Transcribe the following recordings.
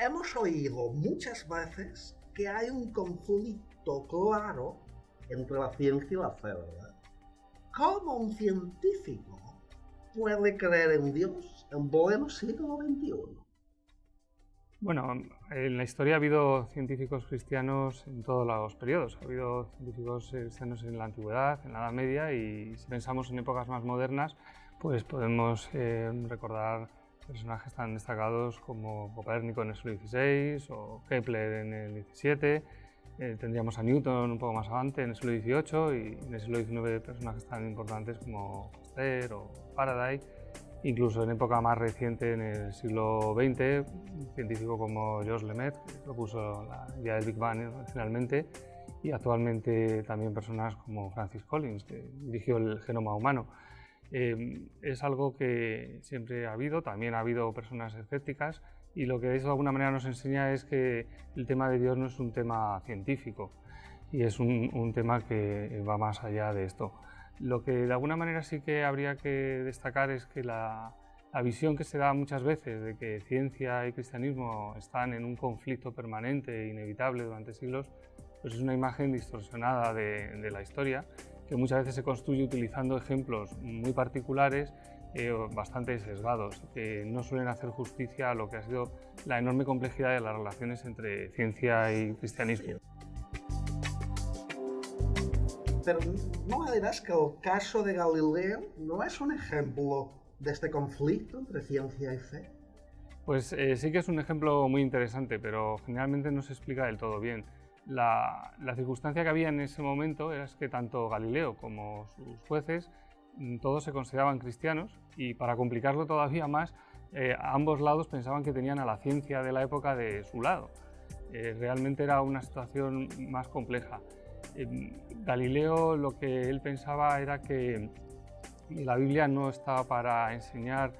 Hemos oído muchas veces que hay un conflicto claro entre la ciencia y la fe, ¿verdad? ¿Cómo un científico puede creer en Dios en pleno siglo XXI? Bueno, en la historia ha habido científicos cristianos en todos los periodos. Ha habido científicos cristianos en la antigüedad, en la Edad Media, y si pensamos en épocas más modernas, pues podemos recordar personajes tan destacados como Copérnico en el siglo XVI o Kepler en el XVII. Tendríamos a Newton un poco más adelante en el siglo XVIII, y en el siglo XIX personajes tan importantes como Pasteur o Faraday. Incluso en época más reciente, en el siglo XX, un científico como Georges Lemaitre, que propuso la idea del Big Bang originalmente, y actualmente también personas como Francis Collins, que dirigió el genoma humano. Es algo que siempre ha habido, también ha habido personas escépticas, y lo que eso de alguna manera nos enseña es que el tema de Dios no es un tema científico, y es un tema que va más allá de esto. Lo que de alguna manera sí que habría que destacar es que la visión que se da muchas veces de que ciencia y cristianismo están en un conflicto permanente e inevitable durante siglos, pues es una imagen distorsionada de la historia, que muchas veces se construye utilizando ejemplos muy particulares, bastante sesgados, que no suelen hacer justicia a lo que ha sido la enorme complejidad de las relaciones entre ciencia y cristianismo. Pero no me dirás que el caso de Galileo no es un ejemplo de este conflicto entre ciencia y fe. Pues sí que es un ejemplo muy interesante, pero generalmente no se explica del todo bien. La circunstancia que había en ese momento es que tanto Galileo como sus jueces todos se consideraban cristianos, y para complicarlo todavía más, ambos lados pensaban que tenían a la ciencia de la época de su lado. Realmente era una situación más compleja. Galileo lo que él pensaba era que la Biblia no está para enseñar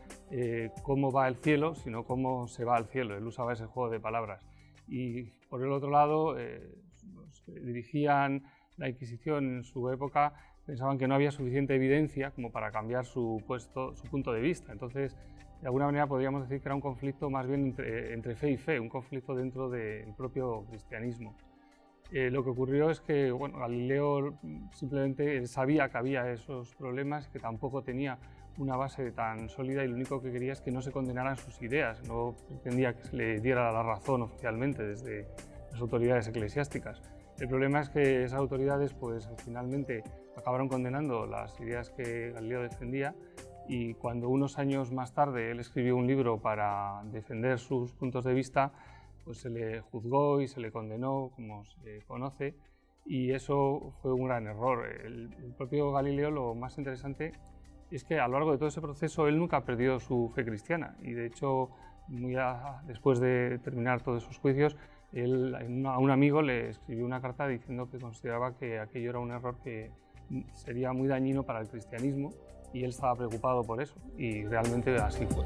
cómo va el cielo, sino cómo se va al cielo. Él usaba ese juego de palabras. Y por el otro lado, los que dirigían la Inquisición en su época pensaban que no había suficiente evidencia como para cambiar su punto de vista. Entonces, de alguna manera podríamos decir que era un conflicto más bien entre fe y fe, un conflicto dentro del propio cristianismo. Lo que ocurrió es que Galileo simplemente sabía que había esos problemas, que tampoco tenía una base tan sólida, y lo único que quería es que no se condenaran sus ideas, no pretendía que se le diera la razón oficialmente desde las autoridades eclesiásticas. El problema es que esas autoridades pues, finalmente acabaron condenando las ideas que Galileo defendía, y cuando unos años más tarde él escribió un libro para defender sus puntos de vista, pues se le juzgó y se le condenó, como se conoce, y eso fue un gran error. El propio Galileo, lo más interesante es que a lo largo de todo ese proceso él nunca perdió su fe cristiana, y de hecho, después de terminar todos esos juicios, él a un amigo le escribió una carta diciendo que consideraba que aquello era un error que sería muy dañino para el cristianismo, y él estaba preocupado por eso, y realmente así fue.